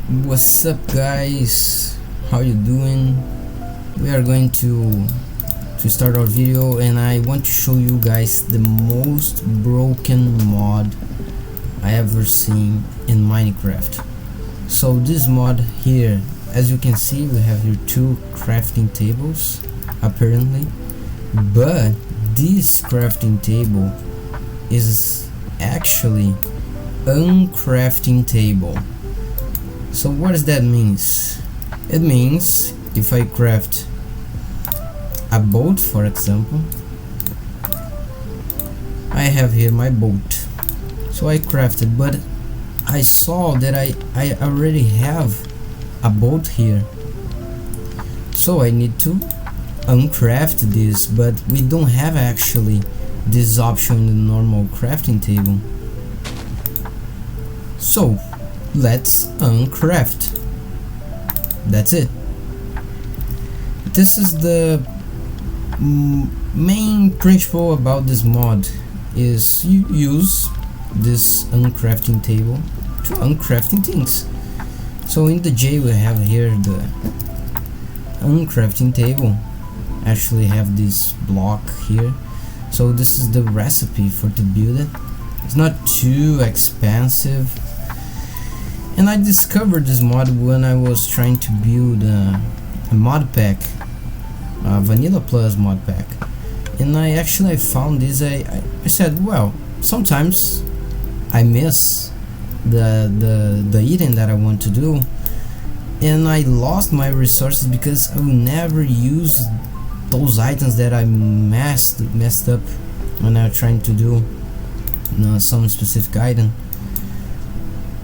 What's up, guys? How you doing? We are going to start our video, and I want to show you guys the most broken mod I ever seen in Minecraft. So this mod here, as you can see, we have here two crafting tables apparently, but this crafting table is actually uncrafting table. So what does that means? It means if I craft a boat, for example, I have here my boat, so I crafted, but I saw that I already have a boat here, so I need to uncraft this, but we don't have actually this option in the normal crafting table. So let's uncraft. That's it. This is the main principle about this mod, is you use this uncrafting table to uncrafting things. So in the J we have here the uncrafting table. Actually have this block here, so this is the recipe for to build it. It's not too expensive, and I discovered this mod when I was trying to build a mod pack, a Vanilla Plus mod pack, and I found this. I said, well, sometimes I miss the eating that I want to do, and I lost my resources because I will never use those items that I messed up when I was trying to do some specific item.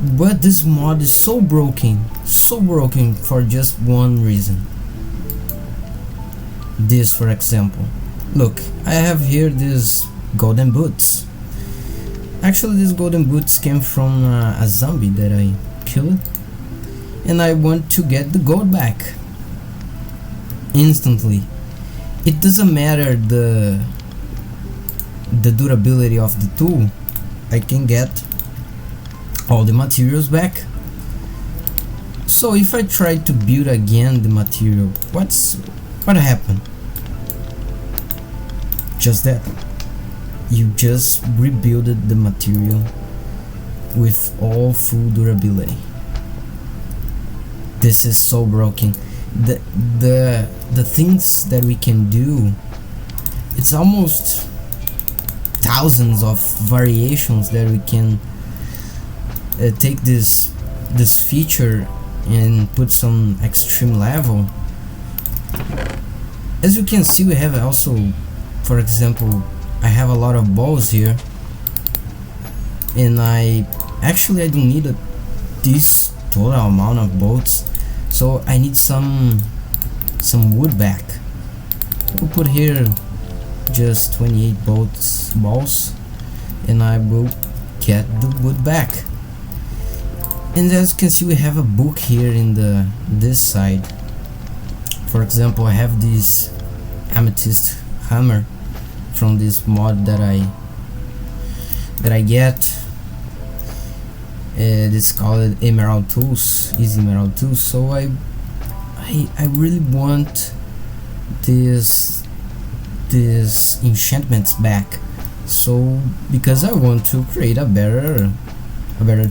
But this mod is so broken for just one reason. This, for example, look, I have here these golden boots. Actually, these golden boots came from a zombie that I killed, and I want to get the gold back instantly. It doesn't matter the durability of the tool, I can get all the materials back. So if I try to build again the material, what happened? Just that you just rebuilded the material with all full durability. This is so broken. The things that we can do, it's almost thousands of variations that we can take this feature and put some extreme level. As you can see, we have also, for example, I have a lot of balls here, and I don't need this total amount of bolts, so I need some wood back. We'll put here just 28 balls, and I will get the wood back. And as you can see, we have a book here in this side. For example, I have this amethyst hammer from this mod that I get. This called Emerald Tools, Easy Emerald Tools. So I really want this enchantments back. So because I want to create a better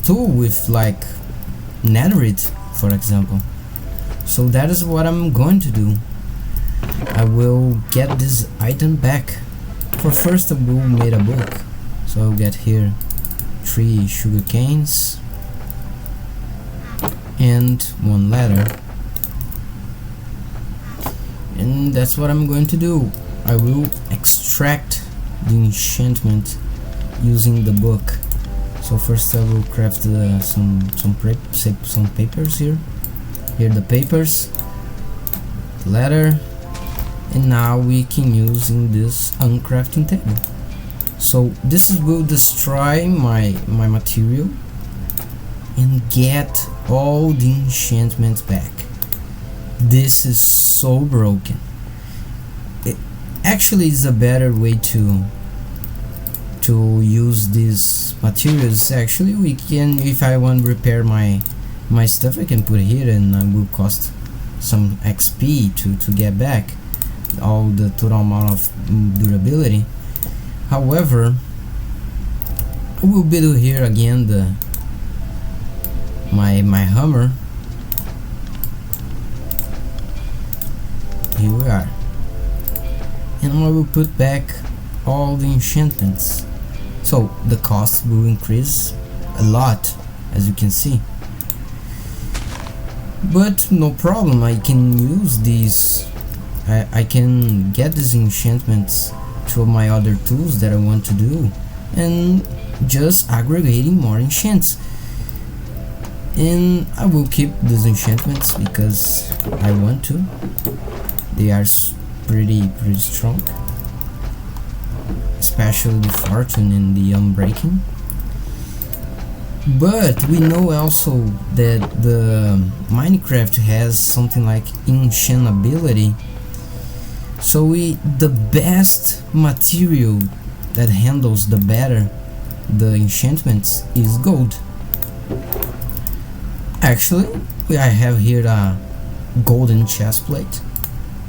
tool with like netherite, for example. So that is what I'm going to do. I will get this item back. For first, I will make a book. So I'll get here 3 sugar canes and 1 ladder, and that's what I'm going to do. I will extract the enchantment using the book. So first I will craft some papers here. Here the papers, the ladder, and now we can use in this uncrafting table. So this will destroy my material and get all the enchantments back. This is so broken. It actually is a better way to use these materials. Actually, we can, if I want to repair my my stuff I can put here, and I will cost some XP to get back all the total amount of durability. However, I will build here again my hammer. Here we are, and I will put back all the enchantments, so the cost will increase a lot, as you can see. But no problem, I can use these. I can get these enchantments to my other tools that I want to do, and just aggregating more enchants. And I will keep these enchantments because I want to. They are pretty strong, especially the fortune and the unbreaking. But we know also that the Minecraft has something like enchantability. So the best material that handles the better the enchantments is gold. Actually, I have here a golden chestplate,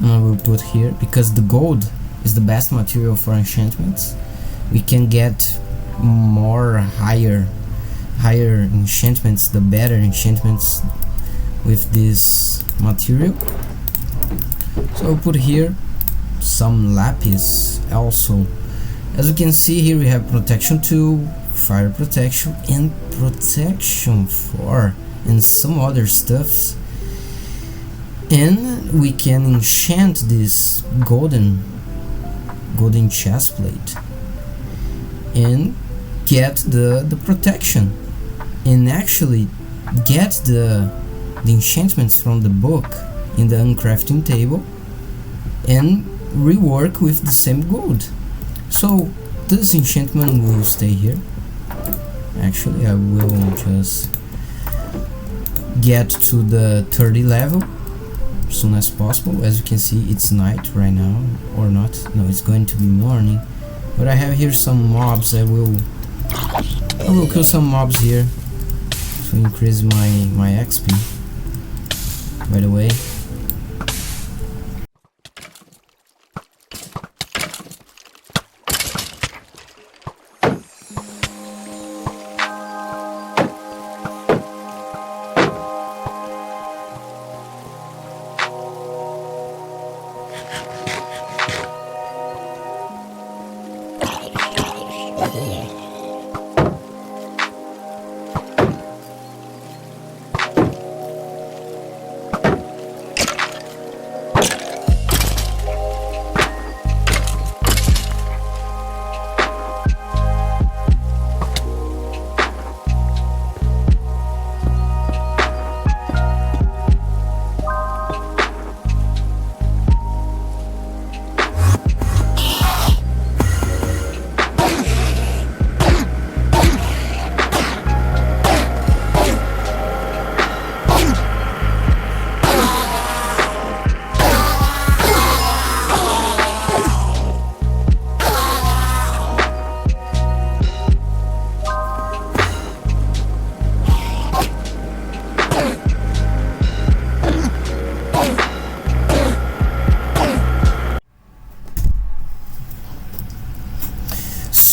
and I will put here because the gold is the best material for enchantments. We can get more higher enchantments, the better enchantments with this material. So I'll put here some lapis also. As you can see here, we have protection 2, fire protection, and protection 4, and some other stuffs. And we can enchant this golden chestplate and get the protection, and actually get the enchantments from the book in the uncrafting table and rework with the same gold. So this enchantment will stay here. Actually, I will just get to the 30 level as soon as possible. As you can see, it's night right now, or not. No, it's going to be morning. But I have here some mobs. I will kill some mobs here to increase my XP. By the way,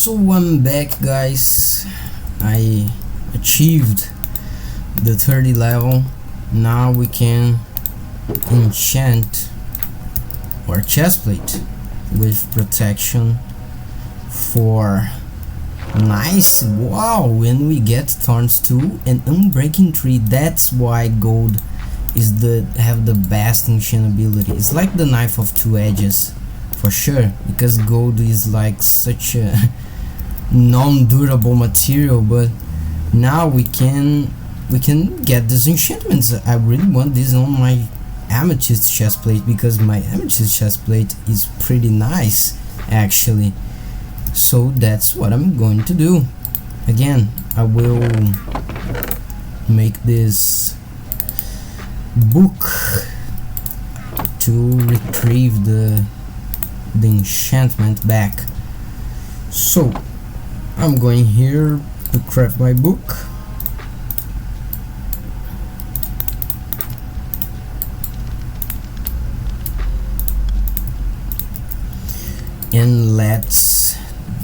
so I'm back, guys. I achieved the 30 level. Now we can enchant our chestplate with protection 4. Nice. Wow, when we get thorns 2 and unbreaking 3, that's why gold is have the best enchantability. It's like the knife of 2 edges for sure, because gold is like such a non-durable material. But now we can get these enchantments. I really want this on my amethyst chestplate, because my amethyst chestplate is pretty nice actually. So that's what I'm going to do. Again, I will make this book to retrieve the enchantment back. So I'm going here to craft my book. and let's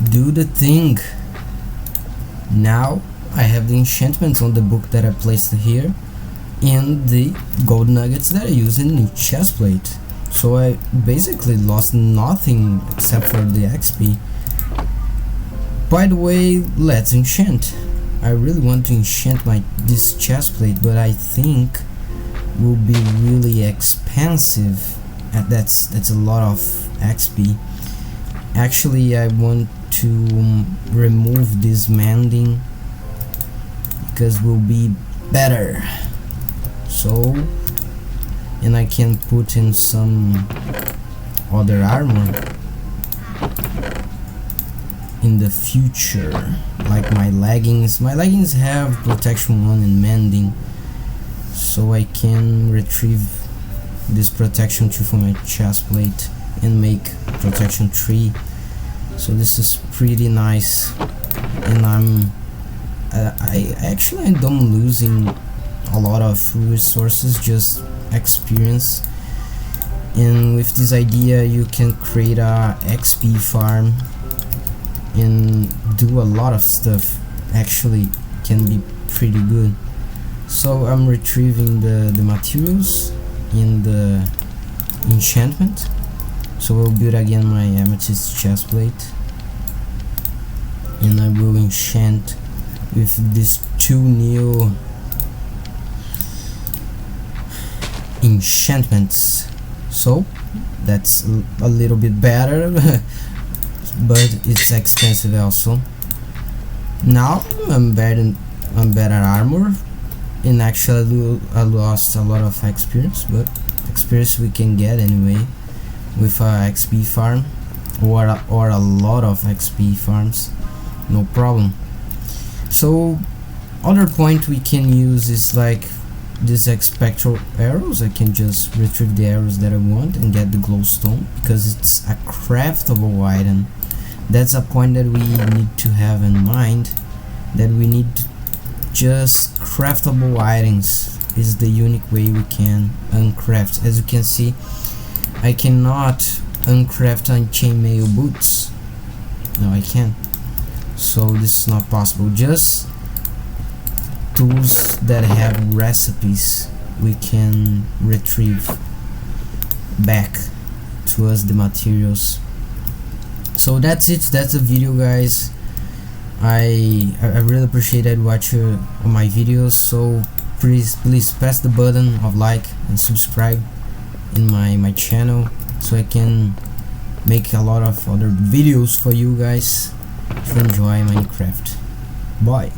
do the thing. Now I have the enchantments on the book that I placed here and the gold nuggets that I use in the chest plate, so I basically lost nothing except for the XP. By the way, let's enchant. I really want to enchant this chest plate, but I think will be really expensive. That's a lot of XP. Actually, I want to remove this mending because will be better. So, and I can put in some other armor in the future, like my leggings. My leggings have protection 1 and mending, so I can retrieve this protection 2 from my chest plate and make protection 3. So this is pretty nice, and I don't losing a lot of resources, just experience. And with this idea you can create a XP farm and do a lot of stuff. Actually can be pretty good. So I'm retrieving the materials in the enchantment, so I'll build again my amethyst chest plate, and I will enchant with these 2 new enchantments. So that's a little bit better but it's expensive also. Now I'm better armor, and actually I lost a lot of experience, but experience we can get anyway with a XP farm or a lot of XP farms, no problem. So other point we can use is like these expectral arrows. I can just retrieve the arrows that I want and get the glowstone because it's a craftable item. That's a point that we need to have in mind, that we need just craftable items is the unique way we can uncraft. As you can see, I cannot uncraft on chainmail boots. No, I can't. So this is not possible. Just tools that have recipes we can retrieve back to us the materials. So that's it. That's the video, guys. I really appreciate that watching my videos. So please press the button of like and subscribe in my channel, so I can make a lot of other videos for you guys to enjoy Minecraft. Bye.